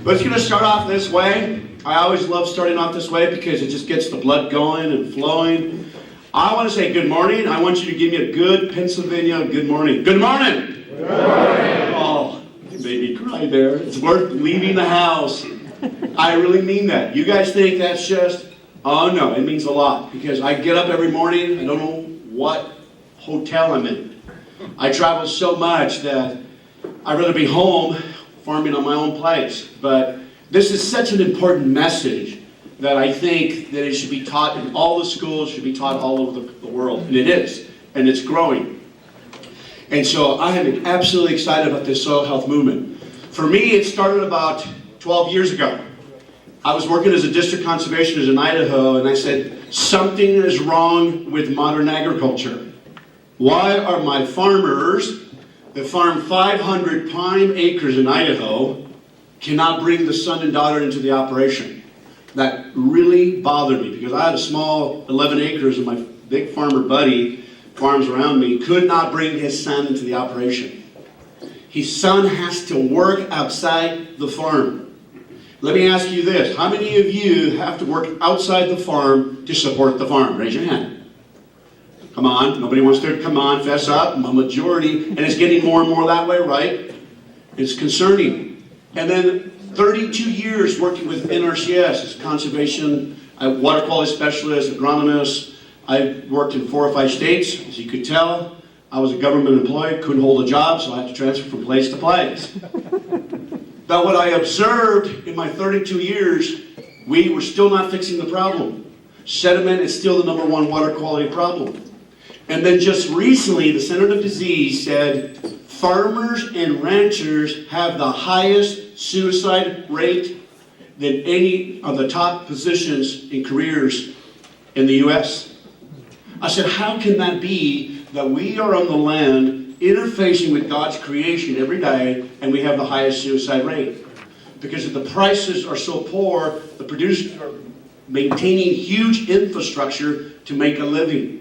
But it's going to start off this way. I always love starting off this way because it just gets the blood going and flowing. I want to say good morning. I want you to give me a good Pennsylvania good morning. Good morning. Good morning. Oh, you made me cry there. It's worth leaving the house. I really mean that. You guys think that's just, oh no, it means a lot. Because I get up every morning, I don't know what hotel I'm in. I travel so much that I'd rather be home farming on my own place. But this is such an important message that I think that it should be taught in all the schools, should be taught all over the world. And it is, and it's growing. And so I am absolutely excited about this soil health movement. For me, it started about 12 years ago. I was working as a district conservationist in Idaho, and I said, something is wrong with modern agriculture. Why are my farmers that farm 500 prime acres in Idaho cannot bring the son and daughter into the operation? That really bothered me because I had a small 11 acres and my big farmer buddy farms around me could not bring his son into the operation. His son has to work outside the farm. Let me ask you this. How many of you have to work outside the farm to support the farm? Raise your hand. Come on, nobody wants to, come on, fess up, I'm a majority, and it's getting more and more that way, right? It's concerning. And then 32 years working with NRCS as conservation, water quality specialist, agronomist. I worked in 4 or 5 states, as you could tell. I was a government employee, couldn't hold a job, so I had to transfer from place to place. But what I observed in my 32 years, we were still not fixing the problem. Sediment is still the #1 water quality problem. And then just recently, the Center of Disease said, farmers and ranchers have the highest suicide rate than any of the top positions in careers in the U.S. I said, how can that be that we are on the land interfacing with God's creation every day and we have the highest suicide rate? Because if the prices are so poor, the producers are maintaining huge infrastructure to make a living.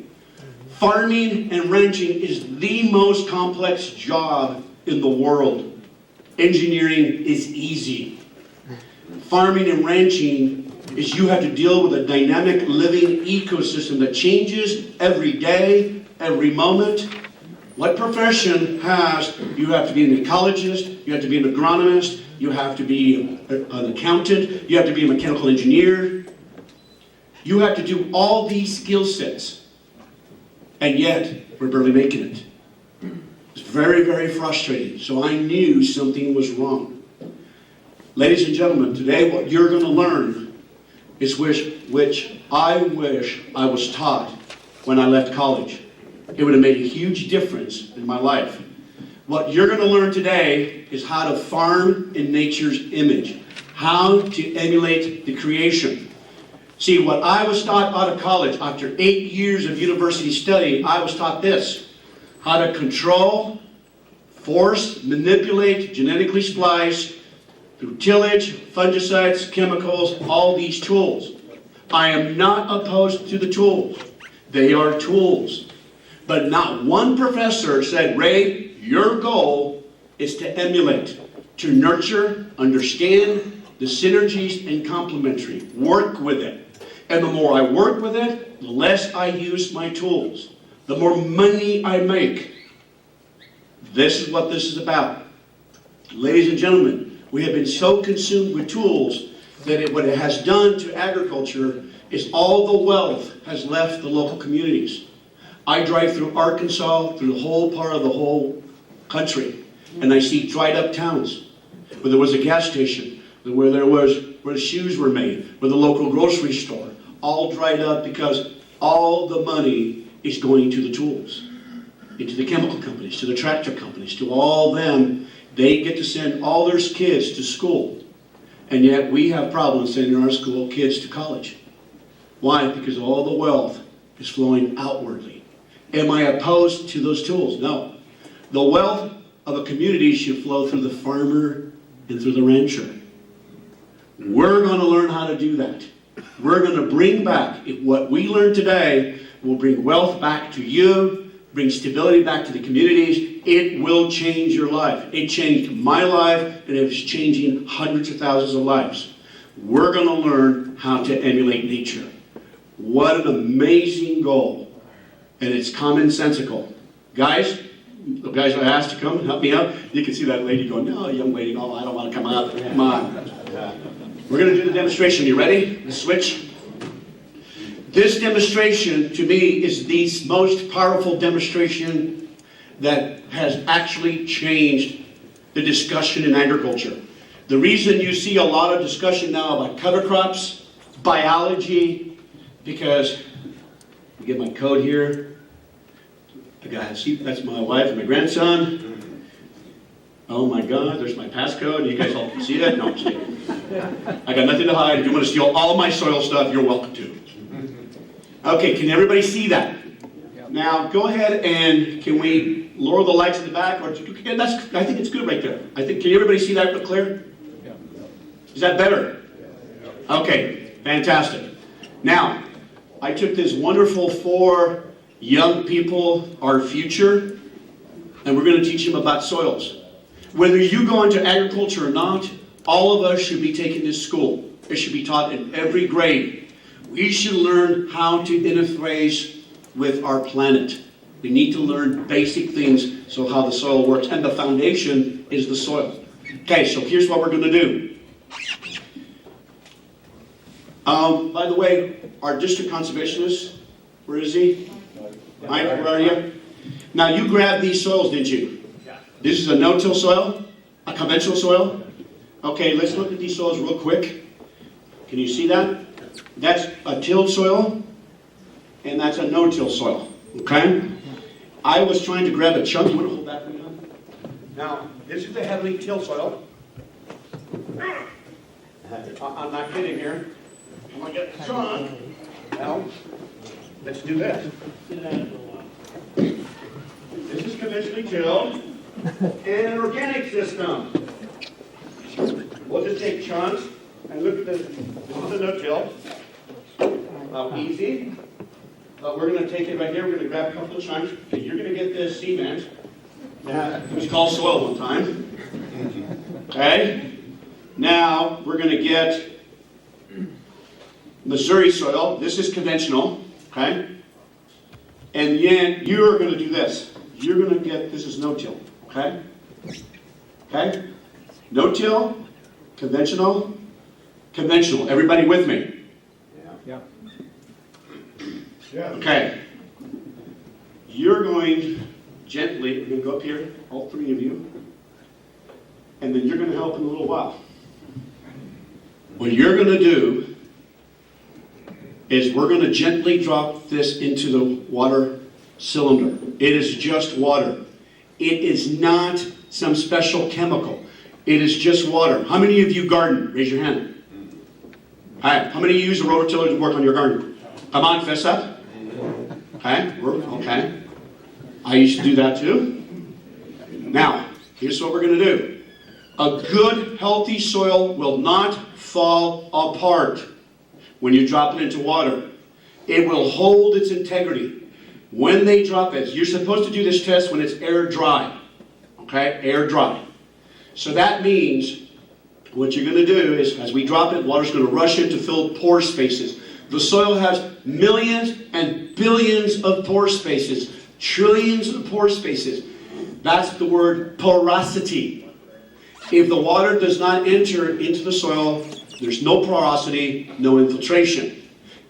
Farming and ranching is the most complex job in the world. Engineering is easy. Farming and ranching is you have to deal with a dynamic living ecosystem that changes every day, every moment. What profession has, you have to be an ecologist, you have to be an agronomist, you have to be an accountant, you have to be a mechanical engineer. You have to do all these skill sets. And yet, we're barely making it. It's very, very frustrating. So I knew something was wrong. Ladies and gentlemen, today what you're going to learn is which I wish I was taught when I left college. It would have made a huge difference in my life. What you're going to learn today is how to farm in nature's image. How to emulate the creation. See, what I was taught out of college, after 8 years of university study, I was taught this. How to control, force, manipulate, genetically splice, through tillage, fungicides, chemicals, all these tools. I am not opposed to the tools. They are tools. But not one professor said, Ray, your goal is to emulate, to nurture, understand the synergies and complementary. Work with it. And the more I work with it, the less I use my tools. The more money I make. This is what this is about. Ladies and gentlemen, we have been so consumed with tools that what it has done to agriculture is all the wealth has left the local communities. I drive through Arkansas, through the whole part of the whole country, and I see dried up towns where there was a gas station, where the shoes were made, where the local grocery store, all dried up because all the money is going to the tools, into the chemical companies, to the tractor companies, to all them. They get to send all their kids to school. And yet we have problems sending our school kids to college. Why? Because all the wealth is flowing outwardly. Am I opposed to those tools? No. The wealth of a community should flow through the farmer and through the rancher. We're going to learn how to do that. We're going to bring back, what we learned today will bring wealth back to you, bring stability back to the communities. It will change your life. It changed my life, and it's changing hundreds of thousands of lives. We're going to learn how to emulate nature. What an amazing goal. And it's commonsensical. Guys, the guys I asked to come and help me out, you can see that lady going, no, young lady, no, I don't want to come out. Come on. We're going to do the demonstration. You ready? The switch. This demonstration, to me, is the most powerful demonstration that has actually changed the discussion in agriculture. The reason you see a lot of discussion now about cover crops, biology, because, I get my code here. I got, see, that's my wife and my grandson. Oh my God, there's my passcode. You guys all can see that? No, I'm just kidding. I got nothing to hide. If you want to steal all my soil stuff, you're welcome to. Okay, can everybody see that? Now, go ahead and can we lower the lights in the back? Or that's, I think it's good right there. I think, can everybody see that real clear? Is that better? Okay, fantastic. Now, I took this wonderful 4 young people, our future, and we're going to teach them about soils. Whether you go into agriculture or not, all of us should be taking this school. It should be taught in every grade. We should learn how to interface with our planet. We need to learn basic things, so how the soil works, and the foundation is the soil. Okay, so here's what we're going to do. By the way, our district conservationist, where is he? Mike, where are you? Now, you grabbed these soils, didn't you? Yeah. This is a no-till soil, a conventional soil. Okay, let's look at these soils real quick. Can you see that? That's a tilled soil, and that's a no-till soil, okay? I was trying to grab a chunk. You want to hold that for me? Now, this is the heavily tilled soil. I'm not kidding here. I'm going to get the chunk. Now, let's do this. This is conventionally tilled and an organic system. We'll just take chunks and look at this. This is a no-till. Easy. But we're going to take it right here. We're going to grab a couple of chunks. And you're going to get this cement. It was called soil one time. Okay? Now, we're going to get Missouri soil. This is conventional. Okay? And then you're going to do this. You're going to get, this is no-till. Okay? Okay? No-till, conventional, conventional. Everybody with me? Yeah. Yeah. Okay. You're going gently, we're going to go up here, all 3 of you, and then you're going to help in a little while. What you're going to do is we're going to gently drop this into the water cylinder. It is just water. It is not some special chemical. It is just water. How many of you garden? Raise your hand. All right. How many of you use a rototiller to work on your garden? Come on, fess up. Okay. Okay. I used to do that too. Now, here's what we're going to do. A good, healthy soil will not fall apart when you drop it into water. It will hold its integrity. When they drop it, you're supposed to do this test when it's air dry. Okay? Air dry. So that means what you're going to do is, as we drop it, water's going to rush in to fill pore spaces. The soil has millions and billions of pore spaces, trillions of pore spaces. That's the word porosity. If the water does not enter into the soil, there's no porosity, no infiltration.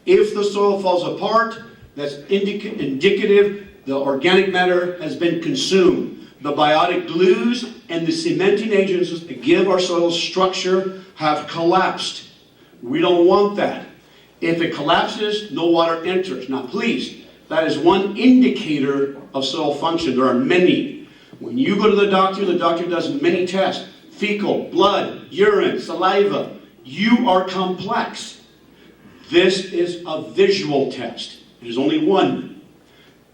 If the soil falls apart, that's indicative the organic matter has been consumed. The biotic glues and the cementing agents that give our soil structure have collapsed. We don't want that. If it collapses, no water enters. Now please, that is one indicator of soil function. There are many. When you go to the doctor does many tests. Fecal, blood, urine, saliva. You are complex. This is a visual test. There's only one.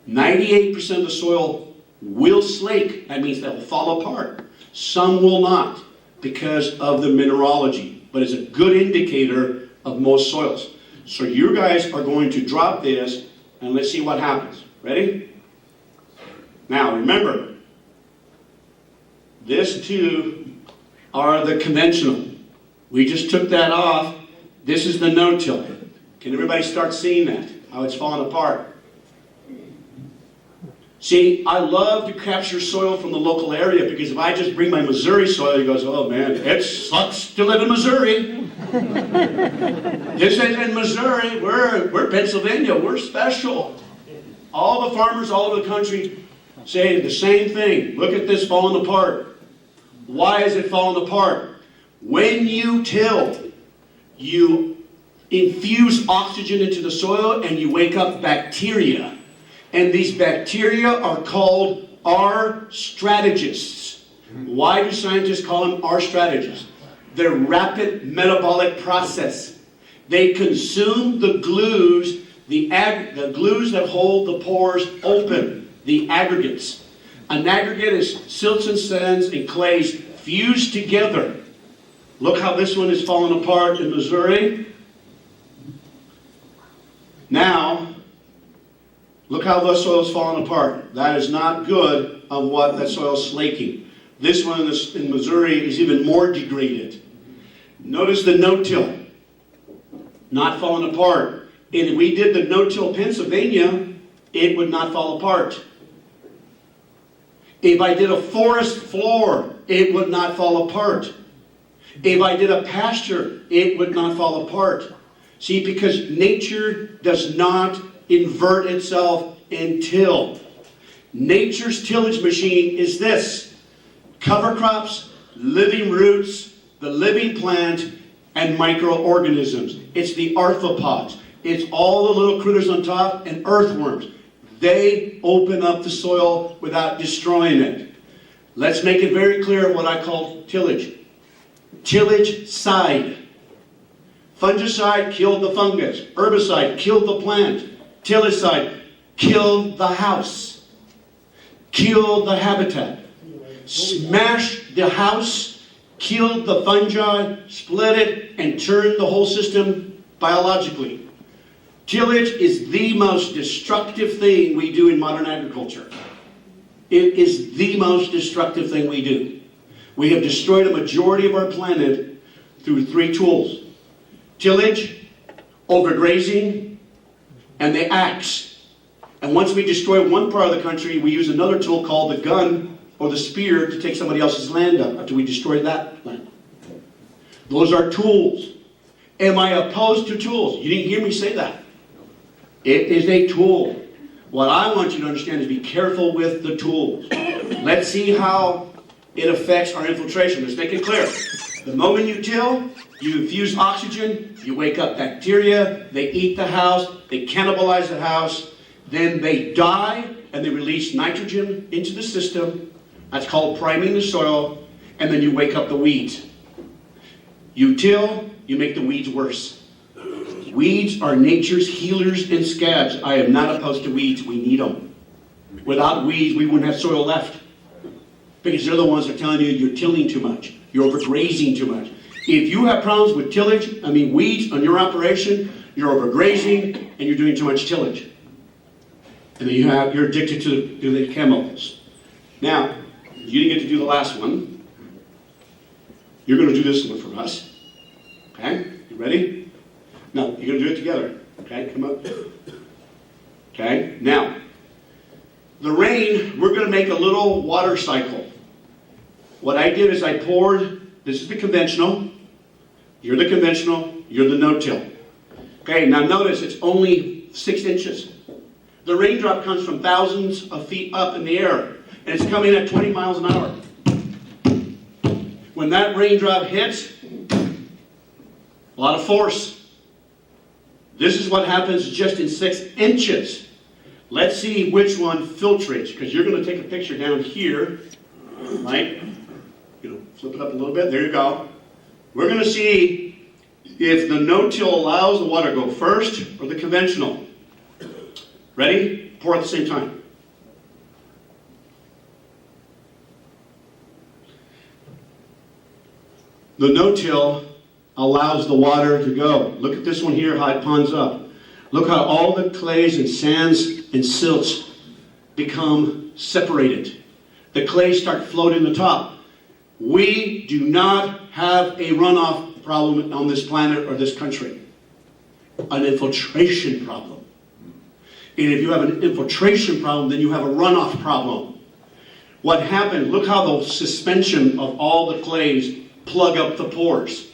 98% of the soil will slake. That means that will fall apart. Some will not because of the mineralogy. But it's a good indicator of most soils. So you guys are going to drop this and let's see what happens. Ready? Now remember, this two are the conventional. We just took that off. This is the no-till. Can everybody start seeing that? How it's falling apart? See, I love to capture soil from the local area because if I just bring my Missouri soil, he goes, oh man, it sucks to live in Missouri. This isn't Missouri, we're Pennsylvania, we're special. All the farmers all over the country say the same thing. Look at this falling apart. Why is it falling apart? When you till, you infuse oxygen into the soil and you wake up bacteria. And these bacteria are called R strategists. Why do scientists call them R strategists? They're rapid metabolic process. They consume the glues, the glues that hold the pores open, the aggregates. An aggregate is silts and sands and clays fused together. Look how this one is falling apart in Missouri. Now, look how the soil is falling apart. That is not good of what that soil is slaking. This one in Missouri is even more degraded. Notice the no-till, not falling apart. And if we did the no-till Pennsylvania, it would not fall apart. If I did a forest floor, it would not fall apart. If I did a pasture, it would not fall apart. See, because nature does not invert itself and till. Nature's tillage machine is this: cover crops, living roots, the living plant, and microorganisms. It's the arthropods. It's all the little critters on top and earthworms. They open up the soil without destroying it. Let's make it very clear what I call tillage. Tillage side. Fungicide killed the fungus. Herbicide killed the plant. Tillicide killed the house. Killed the habitat. Smashed the house, killed the fungi, split it, and turned the whole system biologically. Tillage is the most destructive thing we do in modern agriculture. It is the most destructive thing we do. We have destroyed a majority of our planet through three tools: tillage, overgrazing, and the axe. And once we destroy one part of the country, we use another tool called the gun or the spear to take somebody else's land up after we destroy that land. Those are tools. Am I opposed to tools? You didn't hear me say that. It is a tool. What I want you to understand is be careful with the tools. Let's see how it affects our infiltration. Let's make it clear. The moment you till, you infuse oxygen, you wake up bacteria, they eat the house, they cannibalize the house, then they die and they release nitrogen into the system. That's called priming the soil, and then you wake up the weeds. You till, you make the weeds worse. Weeds are nature's healers and scabs. I am not opposed to weeds. We need them. Without weeds, we wouldn't have soil left. Because they're the ones that are telling you you're tilling too much. You're overgrazing too much. If you have problems with tillage, weeds on your operation, you're overgrazing and you're doing too much tillage. And then you're addicted to the chemicals. Now, you didn't get to do the last one. You're going to do this one for us. Okay? You ready? No, you're going to do it together. Okay? Come up. Okay? Now, the rain, we're going to make a little water cycle. What I did is I poured, this is the conventional, you're the conventional, you're the no-till. Okay, now notice it's only 6 inches. The raindrop comes from thousands of feet up in the air, and it's coming at 20 miles an hour. When that raindrop hits, a lot of force. This is what happens just in 6 inches. Let's see which one filtrates, because you're going to take a picture down here, right? Flip it up a little bit. There you go. We're going to see if the no-till allows the water to go first or the conventional. Ready? Pour at the same time. The no-till allows the water to go. Look at this one here, how it ponds up. Look how all the clays and sands and silts become separated. The clays start floating in the top. We do not have a runoff problem on this planet or this country. An infiltration problem. And if you have an infiltration problem, then you have a runoff problem. What happened, look how the suspension of all the clays plug up the pores.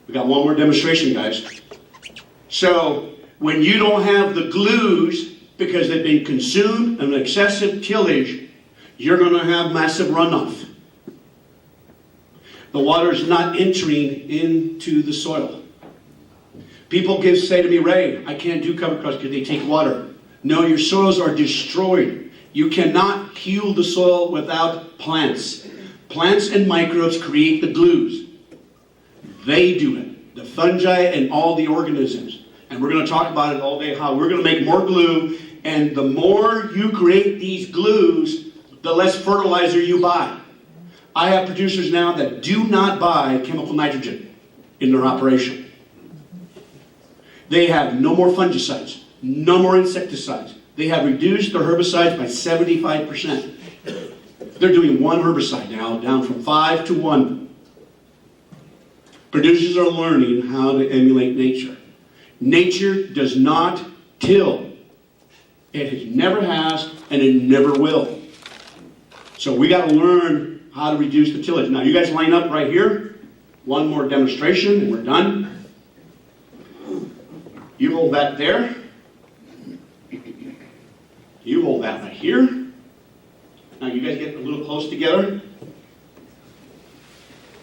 We got one more demonstration, guys. So, when you don't have the glues, because they've been consumed in excessive tillage, you're going to have massive runoff. The water is not entering into the soil. People say to me, Ray, I can't do cover crops because they take water. No, your soils are destroyed. You cannot heal the soil without plants. Plants and microbes create the glues. They do it. The fungi and all the organisms. And we're going to talk about it all day, how we're going to make more glue. And the more you create these glues, the less fertilizer you buy. I have producers now that do not buy chemical nitrogen in their operation. They have no more fungicides, no more insecticides. They have reduced their herbicides by 75%. They're doing one herbicide now, down from 5 to 1. Producers are learning how to emulate nature. Nature does not till. It never has, and it never will. So we got to learn how to reduce the tillage. Now, you guys line up right here. One more demonstration, and we're done. You hold that there. You hold that right here. Now, you guys get a little close together.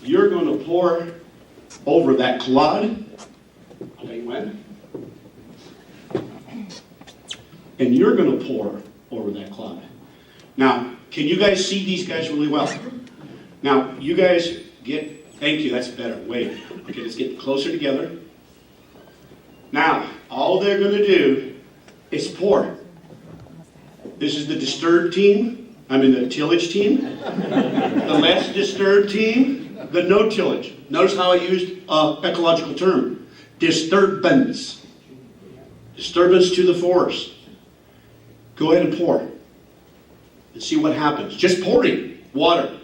You're going to pour over that clod. I'll tell you when. And you're going to pour over that clod. Now, can you guys see these guys really well? Now, you guys thank you, that's better, wait. Okay, let's get closer together. Now, all they're going to do is pour. This is the disturbed team, the tillage team. The less disturbed team, the no tillage. Notice how I used an ecological term. Disturbance. Disturbance to the forest. Go ahead and pour. And see what happens. Just pouring water.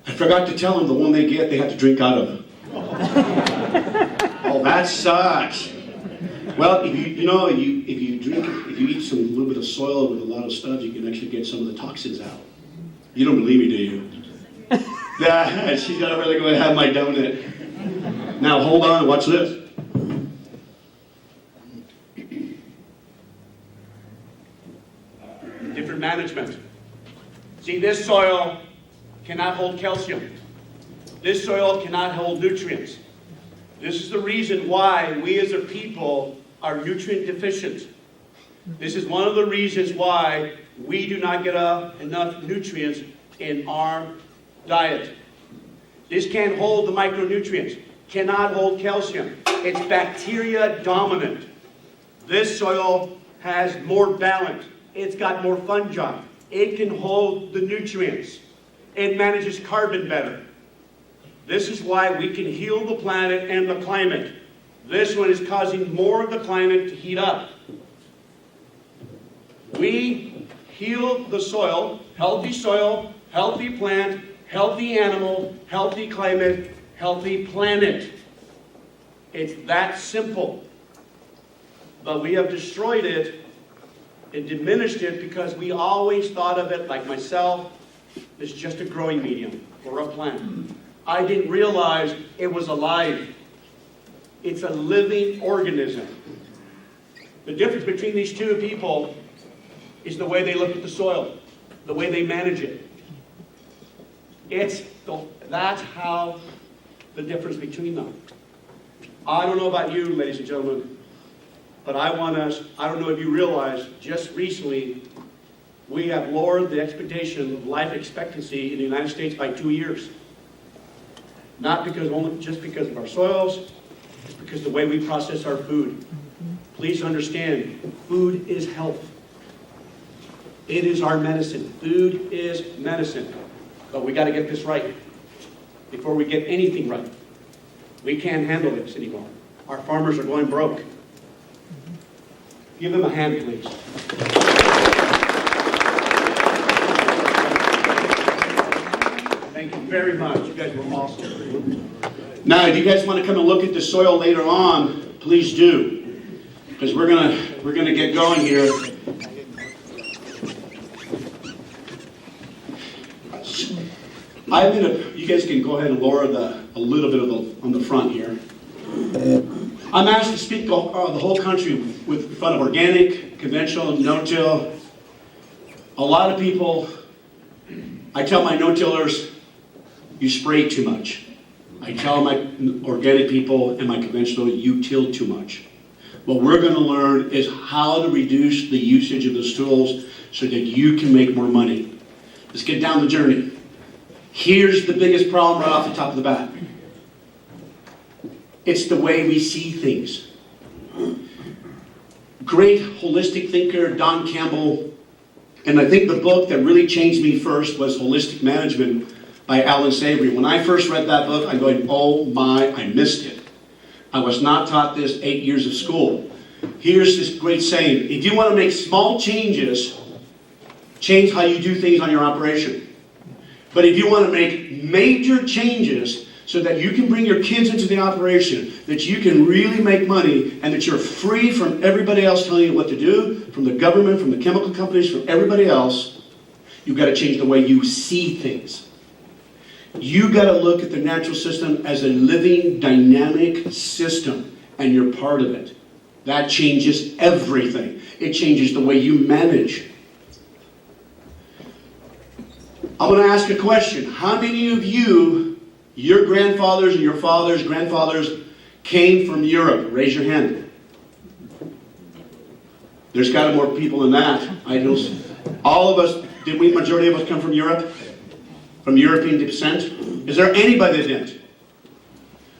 I forgot to tell them the one they get, they have to drink out of. Oh, that sucks. Well, if you eat some little bit of soil with a lot of stuff, you can actually get some of the toxins out. You don't believe me, do you? Yeah, she's got to really go and have my donut. Now hold on, watch this. Different management. See, this soil cannot hold calcium. This soil cannot hold nutrients. This is the reason why we as a people are nutrient deficient. This is one of the reasons why we do not get enough nutrients in our diet. This can't hold the micronutrients, cannot hold calcium. It's bacteria dominant. This soil has more balance. It's got more fungi. It can hold the nutrients. It manages carbon better. This is why we can heal the planet and the climate. This one is causing more of the climate to heat up. We heal the soil, healthy plant, healthy animal, healthy climate, healthy planet. It's that simple. But we have destroyed it and diminished it because we always thought of it, like myself, as just a growing medium for a plant. I didn't realize it was alive. It's a living organism. The difference between these two people is the way they look at the soil, the way they manage it. That's how the difference between them. I don't know about you, ladies and gentlemen, but I don't know if you realize, just recently, we have lowered the expectation of life expectancy in the United States by 2 years. Not just because of our soils, it's because of the way we process our food. Please understand, food is health. It is our medicine. Food is medicine. But we got to get this right before we get anything right. We can't handle this anymore. Our farmers are going broke. Give them a hand, please. Thank you very much. You guys were awesome. Now, if you guys want to come and look at the soil later on, please do, because we're gonna get going here. You guys can go ahead and lower a little bit on the front here. I'm asked to speak the whole country in front of organic, conventional, no-till. A lot of people, I tell my no-tillers, you spray too much. I tell my organic people and my conventional, you till too much. What we're going to learn is how to reduce the usage of those tools so that you can make more money. Let's get down the journey. Here's the biggest problem right off the top of the bat. It's the way we see things. Great holistic thinker, Don Campbell, and I think the book that really changed me first was Holistic Management by Alan Savory. When I first read that book, I'm going, oh my, I missed it. I was not taught this 8 years of school. Here's this great saying: if you want to make small changes, change how you do things on your operation. But if you want to make major changes so that you can bring your kids into the operation, that you can really make money, and that you're free from everybody else telling you what to do, from the government, from the chemical companies, from everybody else, you've got to change the way you see things. You've got to look at the natural system as a living, dynamic system, and you're part of it. That changes everything. It changes the way you manage. I'm going to ask a question. How many of you, your grandfathers and your fathers' grandfathers, came from Europe? Raise your hand. There's got to be more people than that. I know. All of us, majority of us come from Europe? From European descent? Is there anybody that didn't?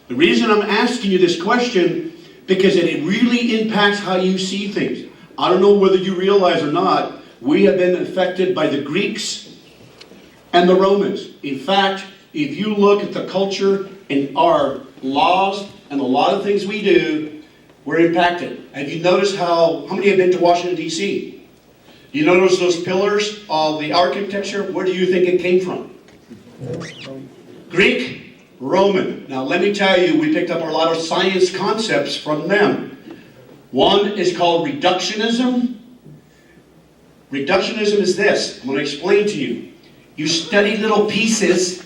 The reason I'm asking you this question, because it really impacts how you see things. I don't know whether you realize or not, we have been affected by the Greeks and the Romans. In fact, if you look at the culture and our laws and a lot of things we do, we're impacted. Have you noticed how many have been to Washington, D.C.? You notice those pillars of the architecture? Where do you think it came from? Greek, Roman. Now let me tell you, we picked up a lot of science concepts from them. One is called reductionism. Reductionism is this. I'm going to explain to you. You study little pieces.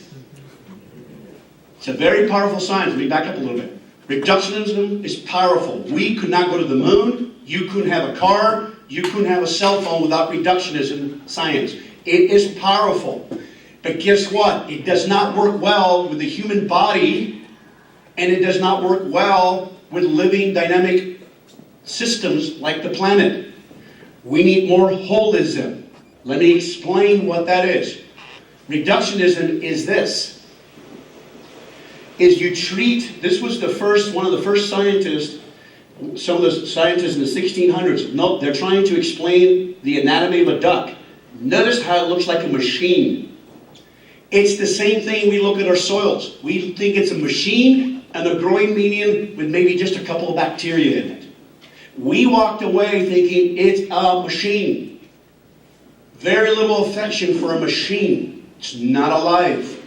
It's a very powerful science. Let me back up a little bit. Reductionism is powerful. We could not go to the moon. You couldn't have a car. You couldn't have a cell phone without reductionism science. It is powerful. But guess what? It does not work well with the human body, and it does not work well with living dynamic systems like the planet. We need more holism. Let me explain what that is. Reductionism is this. This was one of the first scientists, some of the scientists in the 1600s. No, they're trying to explain the anatomy of a duck. Notice how it looks like a machine. It's the same thing we look at our soils. We think it's a machine and a growing medium with maybe just a couple of bacteria in it. We walked away thinking it's a machine. Very little affection for a machine. It's not alive.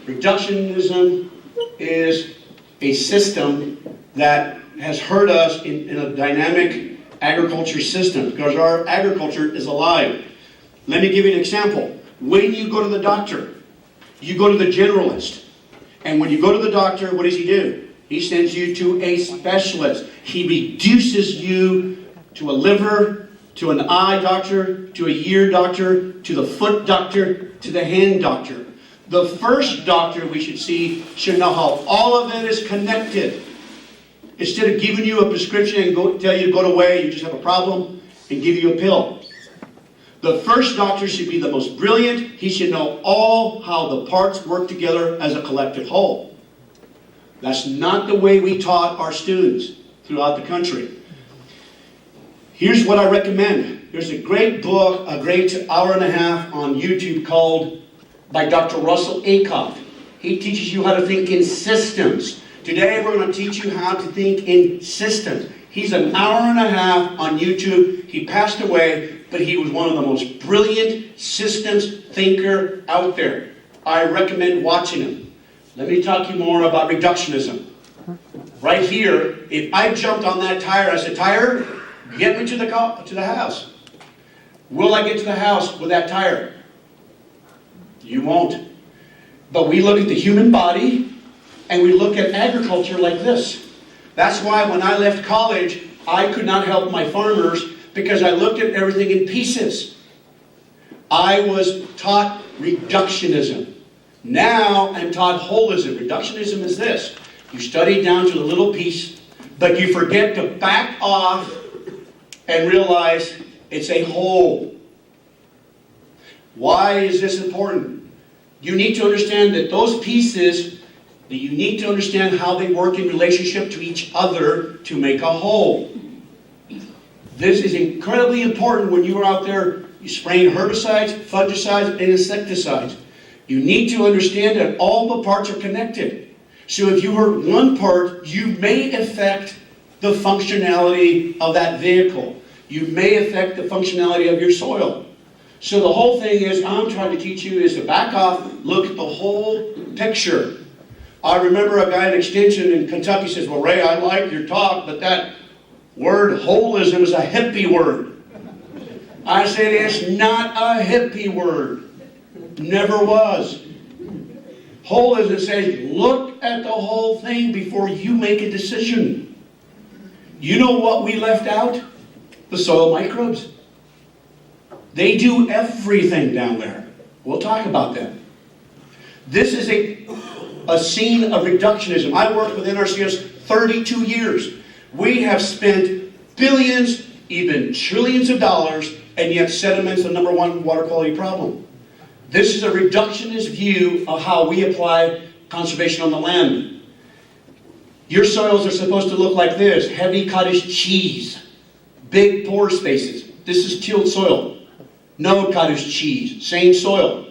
Reductionism is a system that has hurt us in a dynamic agriculture system because our agriculture is alive. Let me give you an example. When you go to the doctor, you go to the generalist. And when you go to the doctor, what does he do? He sends you to a specialist. He reduces you to a liver, to an eye doctor, to a ear doctor, to the foot doctor, to the hand doctor. The first doctor we should see should know how all of it is connected. Instead of giving you a prescription and tell you to go away, you just have a problem, and give you a pill. The first doctor should be the most brilliant. He should know all how the parts work together as a collective whole. That's not the way we taught our students throughout the country. Here's what I recommend. There's a great book, a great hour and a half on YouTube by Dr. Russell Acoff. He teaches you how to think in systems. Today we're going to teach you how to think in systems. He's an hour and a half on YouTube. He passed away, but he was one of the most brilliant systems thinker out there. I recommend watching him. Let me talk to you more about reductionism. Right here, if I jumped on that tire, I said, tire, get me to the house. Will I get to the house with that tire? You won't. But we look at the human body, and we look at agriculture like this. That's why when I left college, I could not help my farmers, because I looked at everything in pieces. I was taught reductionism. Now I'm taught holism. Reductionism is this. You study down to the little piece, but you forget to back off and realize it's a whole. Why is this important? You need to understand that those pieces, that you need to understand how they work in relationship to each other to make a whole. This is incredibly important when you are out there spraying herbicides, fungicides, and insecticides. You need to understand that all the parts are connected. So if you hurt one part, you may affect the functionality of that vehicle. You may affect the functionality of your soil. So the whole thing is, I'm trying to teach you is to back off, look at the whole picture. I remember a guy in Extension in Kentucky says, well, Ray, I like your talk, but that word holism is a hippie word. I said, it's not a hippie word. Never was. Holism says, look at the whole thing before you make a decision. You know what we left out? The soil microbes. They do everything down there. We'll talk about them. This is a scene of reductionism. I worked with NRCS 32 years. We have spent billions, even trillions of dollars, and yet sediment's the number one water quality problem. This is a reductionist view of how we apply conservation on the land. Your soils are supposed to look like this. Heavy cottage cheese. Big pore spaces. This is tilled soil. No cottage cheese. Same soil.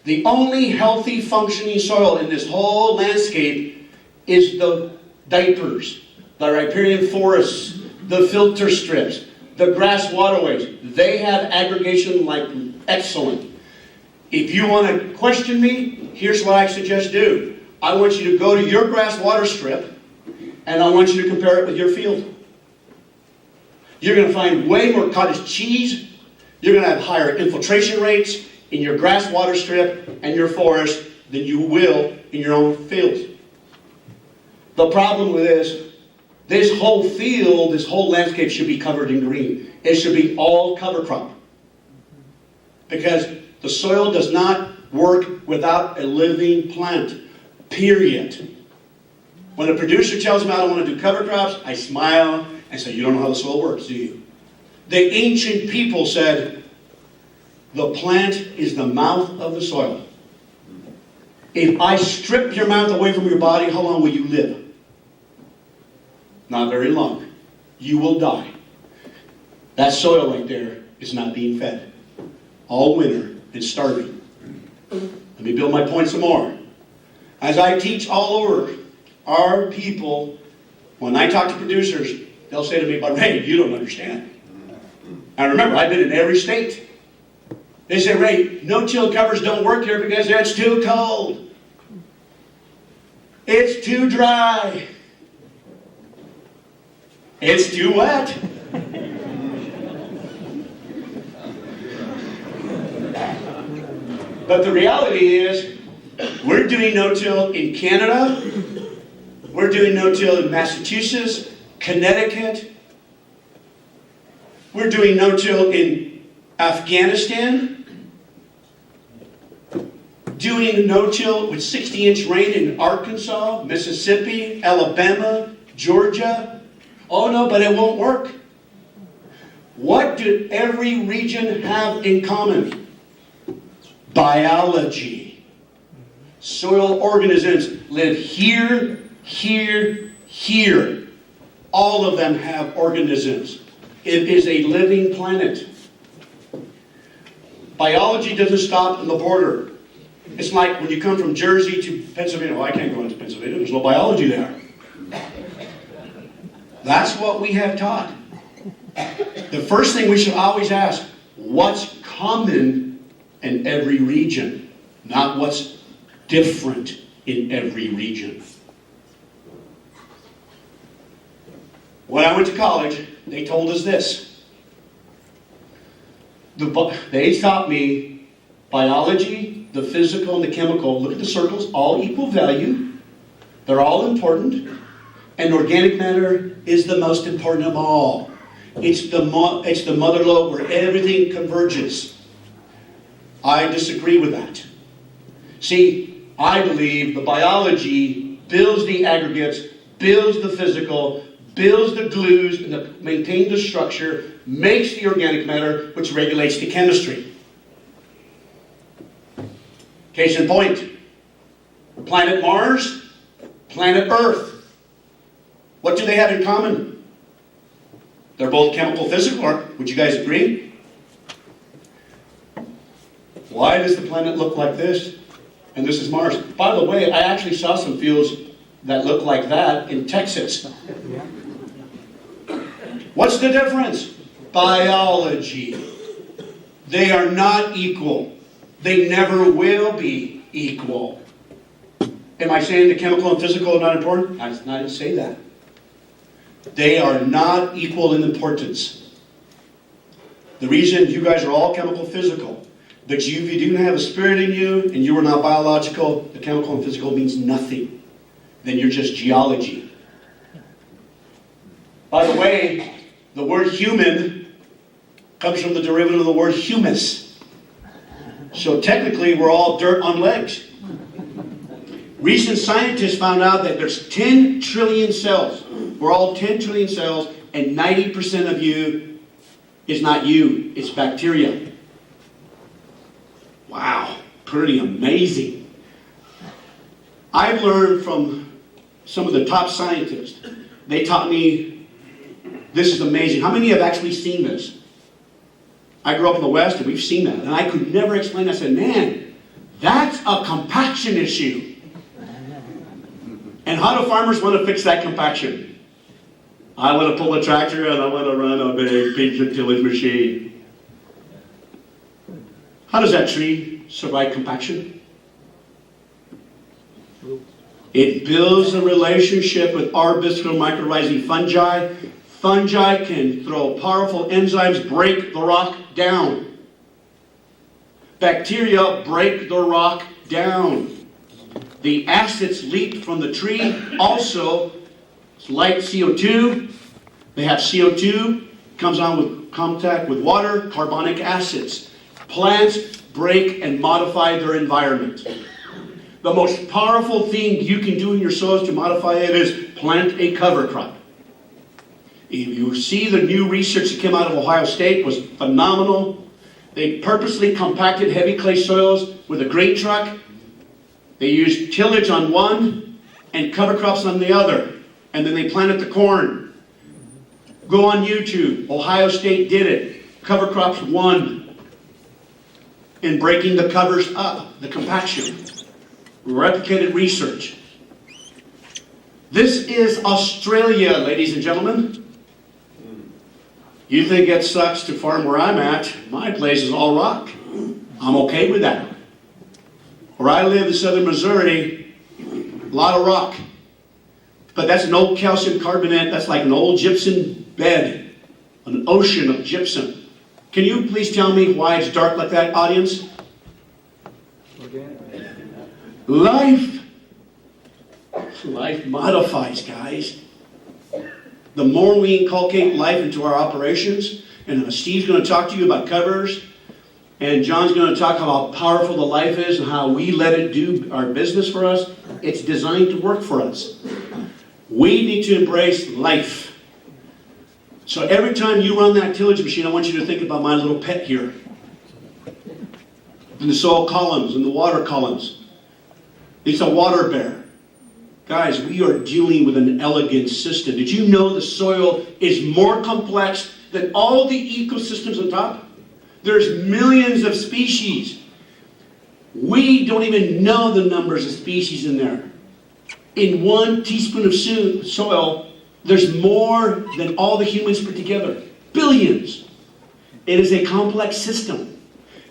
The only healthy functioning soil in this whole landscape is the diapers, the riparian forests, the filter strips, the grass waterways. They have aggregation like excellent. If you want to question me, here's what I suggest do. I want you to go to your grass water strip, and I want you to compare it with your field. You're going to find way more cottage cheese. You're going to have higher infiltration rates in your grass water strip and your forest than you will in your own fields. The problem with this whole field, this whole landscape should be covered in green. It should be all cover crop. Because the soil does not work without a living plant, period. When a producer tells me I don't want to do cover crops, I smile and say, you don't know how the soil works, do you? The ancient people said, the plant is the mouth of the soil. If I strip your mouth away from your body, how long will you live? Not very long. You will die. That soil right there is not being fed. All winter, it's starving. Let me build my point some more. As I teach all over, our people, when I talk to producers, they'll say to me, but Ray, you don't understand. And remember, I've been in every state. They say, Ray, no-till covers don't work here because it's too cold. It's too dry. It's too wet. But the reality is, we're doing no-till in Canada. We're doing no-till in Massachusetts, Connecticut. We're doing no-till in Afghanistan. Doing no-till with 60-inch rain in Arkansas, Mississippi, Alabama, Georgia. Oh no, but it won't work. What do every region have in common? Biology. Soil organisms live here, here, here. All of them have organisms. It is a living planet. Biology doesn't stop on the border. It's like when you come from Jersey to Pennsylvania. Well, I can't go into Pennsylvania. There's no biology there. That's what we have taught. The first thing we should always ask, what's common in every region, not what's different in every region. When I went to college, they told us this. They taught me biology, the physical, and the chemical. Look at the circles, all equal value. They're all important. And organic matter is the most important of all. It's the mother lode where everything converges. I disagree with that. See, I believe the biology builds the aggregates, builds the physical, builds the glues, and maintains the structure, makes the organic matter, which regulates the chemistry. Case in point, planet Mars, planet Earth. What do they have in common? They're both chemical physical, would you guys agree? Why does the planet look like this? And this is Mars. By the way, I actually saw some fields that look like that in Texas. What's the difference? Biology. They are not equal. They never will be equal. Am I saying the chemical and physical are not important? I didn't say that. They are not equal in importance. The reason you guys are all chemical physical, but if you do not have a spirit in you and you are not biological, the chemical and physical means nothing. Then you're just geology. By the way, the word human comes from the derivative of the word humus. So technically we're all dirt on legs. Recent scientists found out that there's 10 trillion cells. We're all 10 trillion cells, and 90% of you is not you, it's bacteria. Wow, pretty amazing. I've learned from some of the top scientists. They taught me, this is amazing. How many have actually seen this? I grew up in the West, and we've seen that. And I could never explain. I said, man, that's a compaction issue. And how do farmers want to fix that compaction? I want to pull a tractor and I want to run a big piece tillage machine. How does that tree survive compaction? It builds a relationship with arbuscular mycorrhizal fungi. Fungi can throw powerful enzymes, break the rock down. Bacteria break the rock down. The acids leak from the tree also, like CO2. They have CO2, comes on with contact with water, carbonic acids. Plants break and modify their environment. The most powerful thing you can do in your soils to modify it is plant a cover crop. If you see the new research that came out of Ohio State was phenomenal. They purposely compacted heavy clay soils with a grain truck. They used tillage on one and cover crops on the other. And then they planted the corn. Go on YouTube. Ohio State did it. Cover crops won in breaking the covers up, the compaction. Replicated research. This is Australia, ladies and gentlemen. You think it sucks to farm where I'm at? My place is all rock. I'm okay with that. Where I live in southern Missouri, a lot of rock. But that's an old calcium carbonate. That's like an old gypsum bed, an ocean of gypsum. Can you please tell me why it's dark like that, audience? Life. Life modifies, guys. The more we inculcate life into our operations, and Steve's going to talk to you about covers, and John's going to talk about how powerful the life is and how we let it do our business for us. It's designed to work for us. We need to embrace life. So every time you run that tillage machine, I want you to think about my little pet here. In the soil columns, in the water columns. It's a water bear. Guys, we are dealing with an elegant system. Did you know the soil is more complex than all the ecosystems on top? There's millions of species. We don't even know the numbers of species in there. In 1 teaspoon of soil, There's more than all the humans put together. Billions. It is a complex system.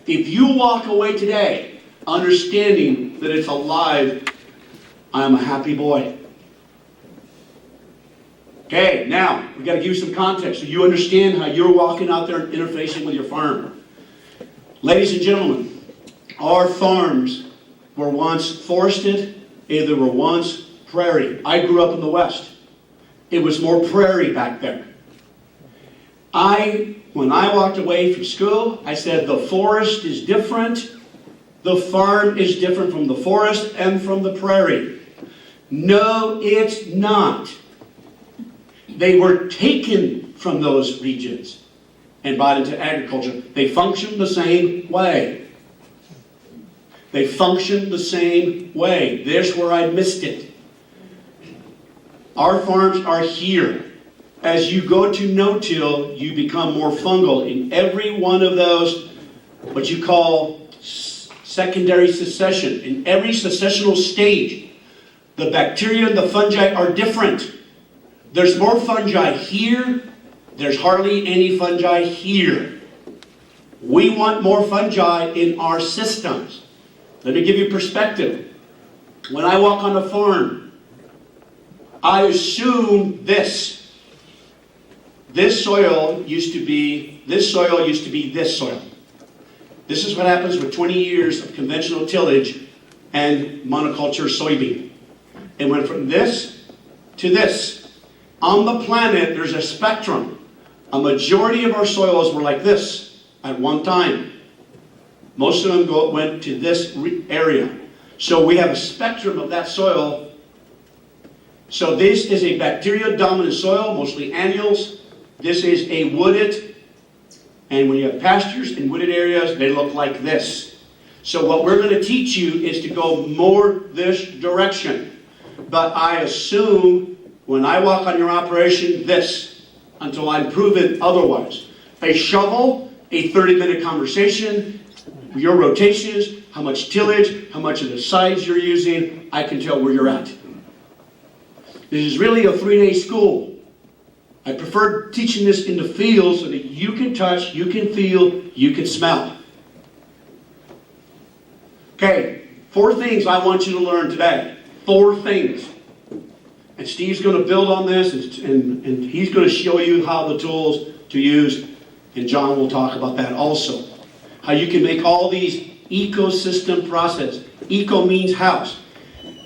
If you walk away today understanding that it's alive, I am a happy boy. Okay, now, we've got to give you some context so you understand how you're walking out there and interfacing with your farm. Ladies and gentlemen, our farms were once forested, they were once prairie. I grew up in the West. It was more prairie back there. When I walked away from school, I said the forest is different, the farm is different from the forest and from the prairie. No, it's not. They were taken from those regions and brought into agriculture. They function the same way. They function the same way. There's where I missed it. Our farms are here. As you go to no-till, you become more fungal. In every one of those, what you call secondary succession, in every successional stage, the bacteria and the fungi are different. There's more fungi here. There's hardly any fungi here. We want more fungi in our systems. Let me give you perspective. When I walk on a farm, I assume this. This soil used to be this soil. This is what happens with 20 years of conventional tillage and monoculture soybean. It went from this to this. On the planet, there's a spectrum. A majority of our soils were like this at one time. Most of them went to this area. So we have a spectrum of that soil. So this is a bacteria-dominant soil, mostly annuals. This is a wooded, and when you have pastures in wooded areas, they look like this. So what we're going to teach you is to go more this direction. But I assume when I walk on your operation, this, until I'm proven otherwise. A shovel, a 30-minute conversation, your rotations, how much tillage, how much of the sides you're using, I can tell where you're at. This is really a 3-day school. I prefer teaching this in the field so that you can touch, you can feel, you can smell. Okay, 4 things I want you to learn today. 4 things. And Steve's going to build on this, and he's going to show you how the tools to use, and John will talk about that also. How you can make all these ecosystem process. Eco means house.